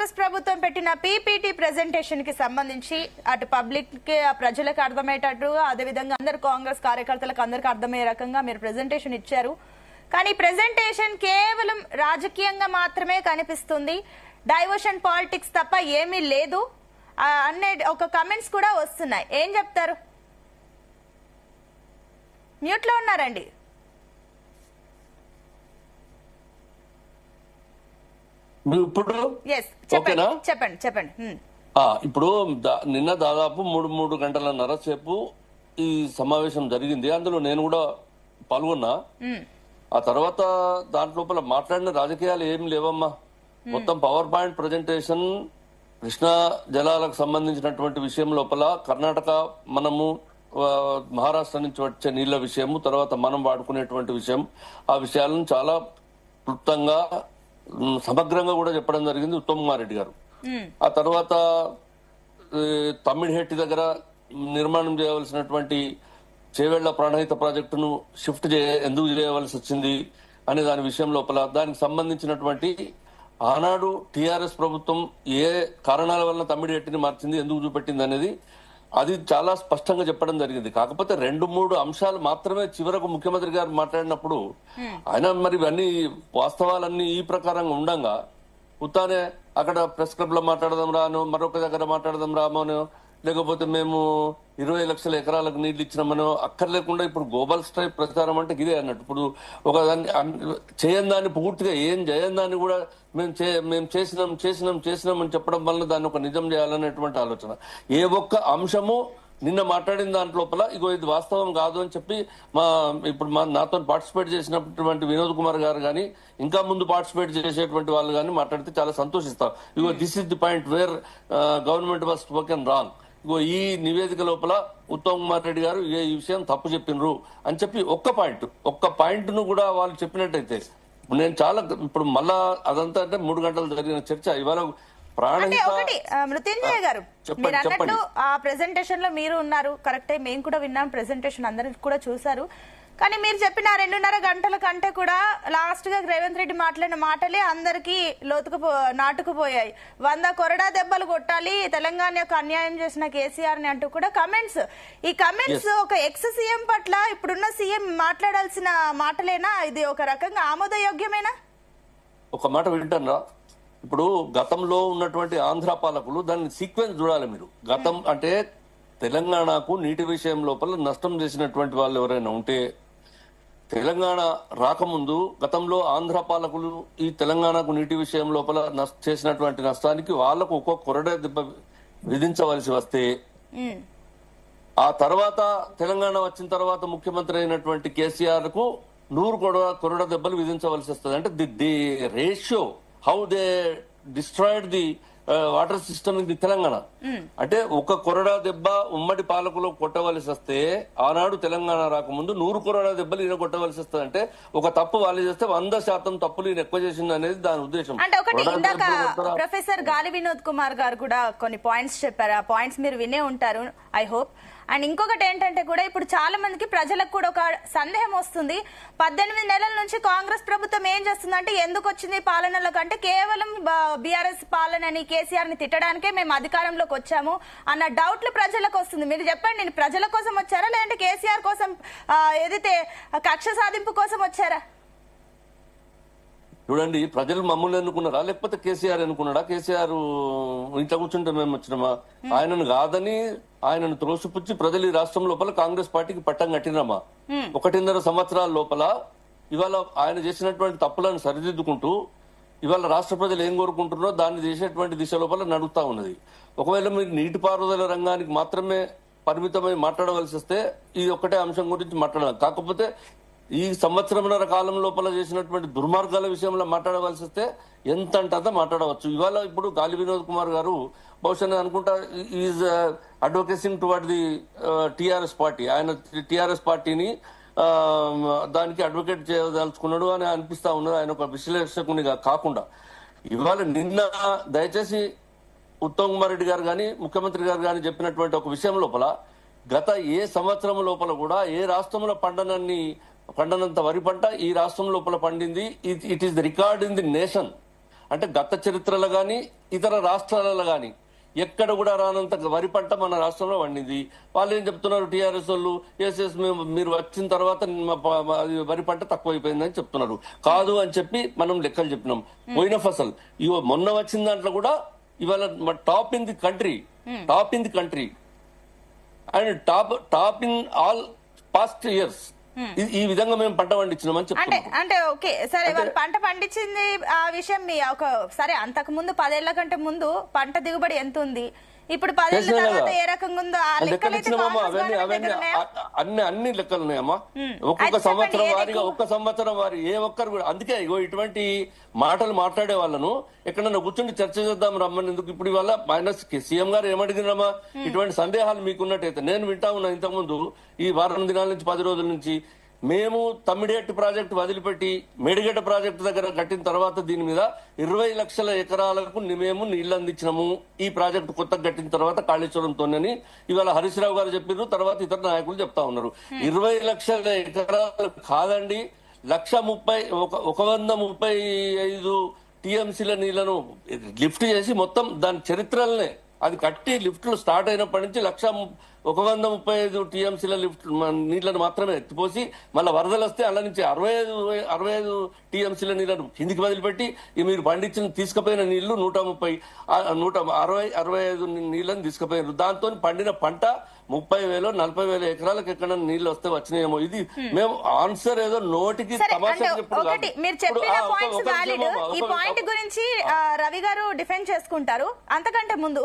కాంగ్రెస్ ప్రభుత్వం పెట్టిన PPT presentation కి సంబంధించి అటు పబ్లిక్ కి ప్రజలకు అర్థమయ్యేటట్టుగా అదేవిధంగా అందరు కాంగ్రెస్ కార్యకర్తలకు అందరికి అర్థమయ్యే రకంగా మీరు ప్రెజెంటేషన్ ఇచ్చారు. కానీ ప్రెజెంటేషన్ కేవలం రాజకీయంగా మాత్రమే కనిపిస్తుంది, డైవర్షన్ పాలిటిక్స్ తప్ప ఏమీ లేదు అనే ఒక కమెంట్స్ కూడా వస్తున్నాయి. ఏం చెప్తారు? మ్యూట్ లో ఉన్నారండి. ఇప్పుడు చెప్పండి. ఇప్పుడు నిన్న దాదాపు 3 గంటలన్నర సేపు ఈ సమావేశం జరిగింది. అందులో నేను కూడా పాల్గొన్నా. ఆ తర్వాత దాంట్లోపల మాట్లాడిన రాజకీయాలు ఏం లేవమ్మా. మొత్తం పవర్ పాయింట్ ప్రజెంటేషన్ కృష్ణా జలాలకు సంబంధించినటువంటి విషయం లోపల కర్ణాటక మనము మహారాష్ట్ర నుంచి వచ్చే నీళ్ల విషయము, తర్వాత మనం వాడుకునేటువంటి విషయం, ఆ విషయాలను చాలా క్లుప్తంగా సమగ్రంగా కూడా చెప్పడం జరిగింది ఉత్తమ్ కుమార్ రెడ్డి గారు. ఆ తర్వాత తమ్మిడిహెట్టి దగ్గర నిర్మాణం చేయవలసినటువంటి చేవెళ్ల ప్రాణహిత ప్రాజెక్టును షిఫ్ట్ ఎందుకు చేయవలసి వచ్చింది అనే దాని విషయం లోపల దానికి సంబంధించినటువంటి ఆనాడు టీఆర్ఎస్ ప్రభుత్వం ఏ కారణాల వల్ల తమ్మిడిహెట్టిని మార్చింది, ఎందుకు చూపెట్టింది అనేది అది చాలా స్పష్టంగా చెప్పడం జరిగింది. కాకపోతే 2-3 అంశాలు మాత్రమే చివరకు ముఖ్యమంత్రి గారు మాట్లాడినప్పుడు ఆయన మరి ఇవన్నీ వాస్తవాలన్నీ ఈ ప్రకారంగా ఉండంగా ఉత్తానే అక్కడ ప్రెస్ క్లబ్ లో మాట్లాడదాం రాను, మరొక దగ్గర మాట్లాడదాం రామోనో, లేకపోతే మేము 20 లక్షల ఎకరాలకు నీళ్లు ఇచ్చినామనో అక్కర్లేకుండా ఇప్పుడు గ్లోబల్ స్ట్రైక్ ప్రచారం అంటే ఇదే అన్నట్టు. ఇప్పుడు ఒక దాన్ని చేయని దాన్ని పూర్తిగా ఏం చేయని దాన్ని కూడా మేము చేసినాం అని చెప్పడం వల్ల దాన్ని ఒక నిజం చేయాలనేటువంటి ఆలోచన. ఏ ఒక్క అంశము నిన్న మాట్లాడిన దాంట్లోపల ఇగో ఇది వాస్తవం కాదు అని చెప్పి ఇప్పుడు నాతో పార్టిసిపేట్ చేసినటువంటి వినోద్ కుమార్ గారు కానీ ఇంకా ముందు పార్టిసిపేట్ చేసేటువంటి వాళ్ళు కానీ మాట్లాడితే చాలా సంతోషిస్తాం. ఇగో this is the point where government was spoken wrong. ఇగో ఈ నివేదిక లోపల ఉత్తమ్ కుమార్ రెడ్డి గారు ఈ విషయం తప్పు చెప్పినరు అని చెప్పి ఒక్క పాయింట్ ను కూడా వాళ్ళు చెప్పినట్టయితే నేను చాలా ఇప్పుడు మళ్ళా అదంతా అంటే 3 గంటలు జరిగిన చర్చ ఇవాళ మృత్యుంజయ గారు మీరు అన్నట్టు ఆ ప్రెజెంటేషన్ లో మీరు ఉన్నారు, కరెక్టే, మేము కూడా విన్నాం, ప్రెజెంటేషన్ అందరూ కూడా చూసారు. కానీ మీరు చెప్పిన 2.5 గంటల కంటే కూడా లాస్ట్ గా రేవంత్ రెడ్డి మాట్లాడిన మాటలే అందరికి నాటుకుపోయాయి. 100 కొరడా దెబ్బలు కొట్టాలి తెలంగాణ యొక్క అన్యాయం చేసిన కేసీఆర్ ని అంటూ కూడా కమెంట్స్. ఈ కమెంట్స్ ఒక ఎక్స్ సీఎం పట్ల ఇప్పుడున్న సీఎం మాట్లాడాల్సిన మాటలేనా? ఇది ఒక రకంగా ఆమోదయోగ్యమేనా? ఒక మాట వింటారా, ఇప్పుడు గతంలో ఉన్నటువంటి ఆంధ్ర పాలకులు దాన్ని సీక్వెన్స్ చూడాలి మీరు. గతం అంటే తెలంగాణకు నీటి విషయం లోపల నష్టం చేసినటువంటి వాళ్ళు ఎవరైనా ఉంటే తెలంగాణ రాకముందు గతంలో ఆంధ్ర పాలకులు ఈ తెలంగాణకు నీటి విషయం లోపల చేసినటువంటి నష్టానికి వాళ్లకు ఒక్కొక్క కొరడ దెబ్బ విధించవలసి వస్తే ఆ తర్వాత తెలంగాణ వచ్చిన తర్వాత ముఖ్యమంత్రి అయినటువంటి కేసీఆర్ కు 100 కొరడ దెబ్బలు విధించవలసి వస్తుంది. అంటే the ratio how they destroyed the water system in the Telangana. అంటే ఒక కొరడా దెబ్బ ఉమ్మడి పాలకులు కొట్టవలసి వస్తే ఆనాడు తెలంగాణ రాకముందు 100 కొరడా దెబ్బలు ఈయన కొట్టవలసి వస్తుంది. అంటే ఒక తప్పు వాళ్ళు చేస్తే 100% తప్పులు ఈయన ఎక్కువ చేసింది అనేది దాని ఉద్దేశం. అంటే ఒకటి ఇందాక ప్రొఫెసర్ గాలి వినోద్ కుమార్ గారు కూడా కొన్ని పాయింట్స్ చెప్పారు. ఆ పాయింట్స్ మీరు వినే ఉంటారు ఐ హోప్. అండ్ ఇంకొకటి ఏంటంటే కూడా ఇప్పుడు చాలా మందికి ప్రజలకు కూడా ఒక సందేహం వస్తుంది. 18 నెలల నుంచి కాంగ్రెస్ ప్రభుత్వం ఏం చేస్తుందంటే ఎందుకు వచ్చింది పాలనలో కంటే కేవలం బీఆర్ఎస్ పాలనని కేసీఆర్ ని తిట్టడానికే మేము అధికారంలోకి వచ్చాము అన్న డౌట్లు ప్రజలకు వస్తుంది. మీరు చెప్పండి, నేను ప్రజల కోసం వచ్చారా లేదంటే కేసీఆర్ కోసం ఏదైతే కక్ష సాధింపు కోసం వచ్చారా? చూడండి, ప్రజలు మమ్మల్ని ఎన్నుకున్నారా లేకపోతే కేసీఆర్ ఎన్నుకున్నాడా? కేసీఆర్ ఇంట్లో కూర్చుంటే మేము వచ్చినామా? ఆయనను కాదని ఆయనను త్రోసిపుచ్చి ప్రజలు ఈ రాష్ట్రం లోపల కాంగ్రెస్ పార్టీకి పట్టం కట్టినామా? 1.5 సంవత్సరాల లోపల ఇవాళ ఆయన చేసినటువంటి తప్పులను సరిదిద్దుకుంటూ ఇవాళ రాష్ట్ర ప్రజలు ఏం కోరుకుంటున్నారో దాన్ని చేసేటువంటి దిశ లోపల నడుస్తా ఉన్నది. ఒకవేళ మీరు నీటిపారుదల రంగానికి మాత్రమే పరిమితమై మాట్లాడవలసి వస్తే ఈ ఒక్కటే అంశం గురించి మాట్లాడాలి. కాకపోతే ఈ సంవత్సరంన్నర కాలం లోపల చేసినటువంటి దుర్మార్గాల విషయంలో మాట్లాడవలసి వస్తే ఎంత అంటే అంత మాట్లాడవచ్చు. ఇవాళ ఇప్పుడు గాలి వినోద్ కుమార్ గారు బహుశా అనుకుంటా is advocating toward the TRS party. ఆయన టిఆర్ఎస్ పార్టీని దానికి అడ్వకేట్ చేయదలుచుకున్నాడు అని అనిపిస్తా ఉన్నది. ఆయన ఒక విశ్లేషకునిగా కాకుండా ఇవాళ నిన్న దయచేసి ఉత్తమ్ కుమార్ రెడ్డి గారు కానీ ముఖ్యమంత్రి గారు కానీ చెప్పినటువంటి ఒక విషయం లోపల గత ఏ సంవత్సరం లోపల కూడా ఏ రాష్ట్రంలో పండనంత వరి పంట ఈ రాష్ట్రం లోపల పండింది. It is the record in the nation. అంటే గత చరిత్రలో గాని ఇతర రాష్ట్రాలలో గాని ఎక్కడ కూడా రానంత వరి పంట మన రాష్ట్రంలో పండింది. వాళ్ళు ఏం చెప్తున్నారు, టీఆర్ఎస్ వాళ్ళు ఎస్ మీరు వచ్చిన తర్వాత వరి పంట తక్కువైపోయిందని చెప్తున్నారు. కాదు అని చెప్పి మనం లెక్కలు చెప్పినాం. పోయిన ఫసల్ మొన్న వచ్చిన దాంట్లో కూడా ఇవాళ top in the country and top in all past years. ఈ విధంగా మేము పంట పండించినామని చెప్తున్నాం. అంటే ఓకే సరే, వాళ్ళు పంట పండించింది ఆ విషయం మీ సరే, అంతకు ముందు 10 ఏళ్ల కంటే ముందు పంట దిగుబడి ఎంత ఉంది, ఇప్పుడు 10 ఏళ్ల తర్వాత ఏ రకంగా ఉందో ఆ లెక్కలైతే అన్ని లెక్కలు ఉన్నాయమ్మా. ఒక్కొక్క సంవత్సరం వారిగా ఒక్క సంవత్సరం వారి ఏ ఒక్కరు కూడా. అందుకే ఇటువంటి మాటలు మాట్లాడే వాళ్ళను ఎక్కడన్నా కూర్చొని చర్చ చేద్దాం రమ్మని ఎందుకు. ఇప్పుడు ఇవాళ మైనస్ సీఎం గారు ఏమడిగినారమ్మా, ఇటువంటి సందేహాలు మీకున్నట్టయితే నేను వింటా ఉన్నా ఇంతకుముందు ఈ వారం దినాల నుంచి 10 రోజుల నుంచి. మేము తమ్మిడేటి ప్రాజెక్టు వదిలిపెట్టి మేడిగడ్డ ప్రాజెక్టు దగ్గర కట్టిన తర్వాత దీని మీద 20 లక్షల ఎకరాలకు మేము నీళ్లు అందించినాము ఈ ప్రాజెక్టు కొత్తగా కట్టిన తర్వాత కాళేశ్వరంతోనని ఇవాళ హరీష్ రావు గారు చెప్పారు, తర్వాత ఇతర నాయకులు చెప్తా ఉన్నారు. 20 లక్షల ఎకరాలు కాదండి, 135 టీఎంసీల నీళ్లను లిఫ్ట్ చేసి మొత్తం దాని చరిత్రలనే అది కట్టి లిఫ్ట్లు స్టార్ట్ అయినప్పటి నుంచి 135 టీఎంసీల లిఫ్ట్ నీళ్లను మాత్రమే ఎత్తిపోసి మళ్ళీ వరదలు వస్తే అలా నుంచి 65 టీఎంసీల నీళ్లను కిందికి వదిలిపెట్టి మీరు పండించిన తీసుకుపోయిన నీళ్లు 165 నీళ్లను తీసుకుపోయారు. దాంతో పండిన పంట 30,000 40,000 ఎకరాలకు ఎక్కడ నీళ్లు వస్తే వచ్చినాయేమో. ఇది మేము ఆన్సర్ ఏదో నోటికి తమాషా చెప్పుడు. మీరు చెప్పిన పాయింట్స్ వాలిడ్. ఈ పాయింట్ గురించి రవి గారు డిఫెండ్ చేసుకుంటారు. అంతకంటే ముందు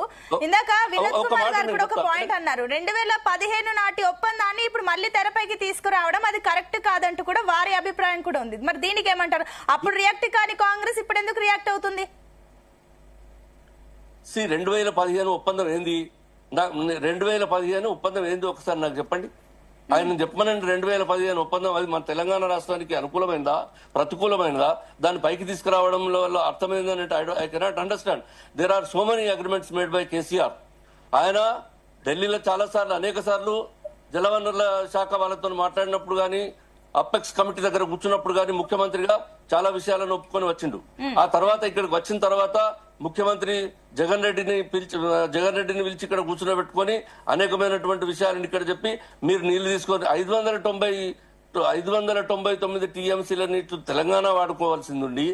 ఇందాక వినోద్ కుమార్ గారు కూడా ఒక పాయింట్ అన్నారు, 2015 నాటి ఒప్పందాన్ని ఇప్పుడు మళ్ళీ తెరపైకి తీసుకురావడం అది కరెక్ట్ కాదంటూ కూడా వారి అభిప్రాయం కూడా ఉంది. మరి దీనికి ఏమంటారు? అప్పుడు రియాక్ట్ కాని కాంగ్రెస్ ఇప్పుడు ఎందుకు రియాక్ట్ అవుతుంది? 2015 ఒప్పందం ఏంది? 2015 ఒప్పందం ఏంది ఒకసారి నాకు చెప్పండి. ఆయన చెప్పమనండి. 2015 ఒప్పందం అది మన తెలంగాణ రాష్ట్రానికి అనుకూలమైందా ప్రతికూలమైనదా? దాన్ని పైకి తీసుకురావడంలో అర్థమైందని I cannot understand. There are so many agreements made by KCR. ఆయన ఢిల్లీలో చాలా సార్లు అనేక సార్లు జలవనరుల శాఖ వాళ్ళతో మాట్లాడినప్పుడు గానీ అపెక్స్ కమిటీ దగ్గర కూర్చున్నప్పుడు గానీ ముఖ్యమంత్రిగా చాలా విషయాలను ఒప్పుకొని వచ్చిండు. ఆ తర్వాత ఇక్కడికి వచ్చిన తర్వాత ముఖ్యమంత్రి జగన్ రెడ్డిని పిలిచి ఇక్కడ కూర్చున్నబెట్టుకొని అనేకమైనటువంటి విషయాలను ఇక్కడ చెప్పి మీరు నీళ్లు తీసుకొని 599 టీఎంసీల నీళ్లు తెలంగాణ వాడుకోవాల్సింది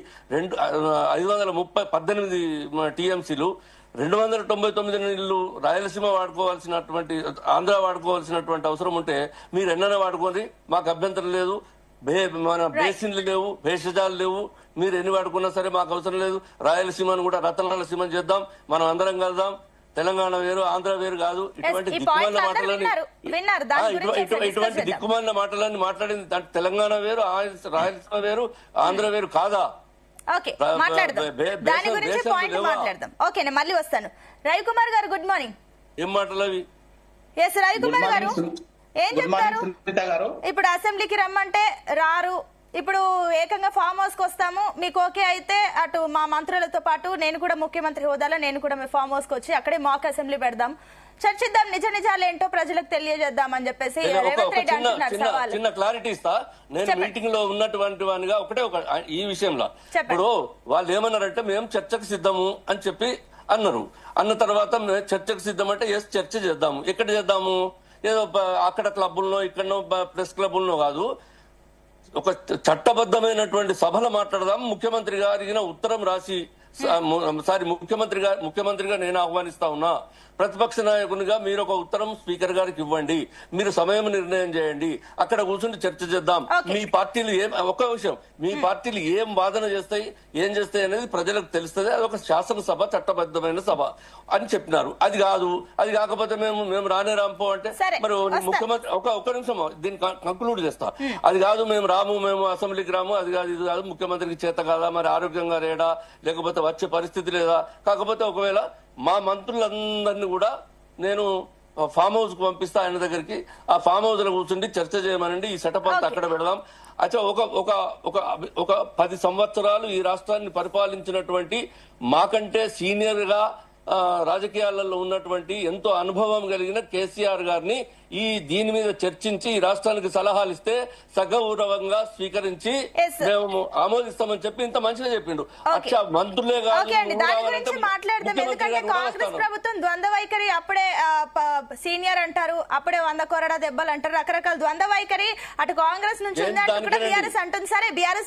18 టీఎంసీలు 299 నీళ్లు రాయలసీమ వాడుకోవాల్సినటువంటి ఆంధ్ర వాడుకోవాల్సినటువంటి అవసరం ఉంటే మీరు ఎన్నైనా వాడుకోండి, మాకు అభ్యంతరం లేదు. మన బేసిన్లు లేవు, భేషజాలు లేవు, మీరు ఎన్ని వాడుకున్నా సరే మాకు అవసరం లేదు. రాయలసీమను కూడా రతనాల సీమ చేద్దాం, మనం అందరం కలుద్దాం, తెలంగాణ వేరు ఆంధ్ర వేరు కాదు. ఇటువంటి దిక్కుమాలిన మాటలన్నీ మాట్లాడింది. తెలంగాణ వేరు, రాయలసీమ వేరు, ఆంధ్ర వేరు కాదా? దాని గురించి పాయింట్ మాట్లాడదాం. ఓకే, నేను మళ్ళీ వస్తాను. రవికుమార్ గారు గుడ్ మార్నింగ్. ఏం మాటలు అవి? ఎస్ రవికుమార్ గారు ఏం చెప్తారు? ఇప్పుడు అసెంబ్లీకి రమ్మంటే రారు, ఇప్పుడు ఏకంగా ఫామ్ హౌస్ కి వస్తాము, మీకు ఓకే అయితే అటు మా మంత్రులతో పాటు నేను కూడా ముఖ్యమంత్రి హోదాలో నేను కూడా ఫామ్ హౌస్ కి వచ్చి అక్కడే మాక్ అసెంబ్లీ పెడదాం, చర్చిద్దాం, నిజాలు ఏంటో ప్రజలకు తెలియజేద్దాం అని చెప్పేసి రేవంత్ రెడ్డి అంటున్నారు. చిన్న క్లారిటీ ఇస్తా. నేను మీటింగ్ లో ఉన్నటువంటి వానిగా ఒకటే ఈ విషయంలో ఇప్పుడు వాళ్ళు ఏమన్నారంటే మేము చర్చకు సిద్ధము అని చెప్పి అన్నారు. అన్న తర్వాత చర్చకు సిద్ధం అంటే ఎస్ చర్చ చేద్దాము. ఎక్కడ చేద్దాము? ఏదో అక్కడ క్లబ్బుల్లో ఇక్కడనో ప్రెస్ క్లబ్బుల్లో కాదు, ఒక చట్టబద్ధమైనటువంటి సభలో మాట్లాడదాం. ముఖ్యమంత్రి గారికి ఉత్తరం రాసి ముఖ్యమంత్రిగా నేను ఆహ్వానిస్తా ఉన్నా, ప్రతిపక్ష నాయకునిగా మీరు ఒక ఉత్తరం స్పీకర్ గారికి ఇవ్వండి, మీరు సమయం నిర్ణయం చేయండి, అక్కడ కూర్చుని చర్చ చేద్దాం. మీ పార్టీలు ఒక విషయం, మీ పార్టీలు ఏం వాదన చేస్తాయి ఏం చేస్తాయి అనేది ప్రజలకు తెలుస్తుంది. అది ఒక శాసనసభ చట్టబద్ధమైన సభ అని చెప్పినారు. అది కాదు, అది కాకపోతే మేము రానే రాంపో అంటే మరి ముఖ్యమంత్రి ఒక నిమిషం దీన్ని కంక్లూడ్ చేస్తా. అది కాదు మేము అసెంబ్లీకి రాము, అది కాదు ఇది కాదు, ముఖ్యమంత్రికి చేత కాదా, మరి ఆరోగ్యంగా లేడా, లేకపోతే వచ్చే పరిస్థితి లేదా, కాకపోతే ఒకవేళ మా మంత్రులందరినీ కూడా నేను ఫామ్ హౌస్ కు పంపిస్తా ఆయన దగ్గరికి, ఆ ఫామ్ హౌస్ లో కూర్చుండి చర్చ చేయమనండి, ఈ సెటప్ అంతా అక్కడ పెడదాం. అచ్చా ఒక 10 సంవత్సరాలు ఈ రాష్ట్రాన్ని పరిపాలించినటువంటి మాకంటే సీనియర్ గా రాజకీయాలలో ఉన్నటువంటి ఎంతో అనుభవం కలిగిన కేసీఆర్ గారిని దీని మీద చర్చించి ఈ రాష్ట్రానికి సలహాలు ఇస్తే సగౌరవంగా స్వీకరించి Yes, sir. మేము ఆమోదిస్తామని చెప్పి ఇంత మంచిగా చెప్పిండు. Okay. మంత్రులే ఓకే అండి, దాని గురించి మాట్లాడదాం. ఎందుకంటే కాంగ్రెస్ ప్రభుత్వం ద్వంద్వ వైఖరి, అప్పుడే సీనియర్ అంటారు, అప్పుడే 100 కొరడా దెబ్బలు అంటారు, రకరకాల ద్వంద్వ వైఖరి అటు కాంగ్రెస్ నుంచి ఉంది అంటూ కూడా బీఆర్ఎస్ అంటుంది. సరే, బీఆర్ఎస్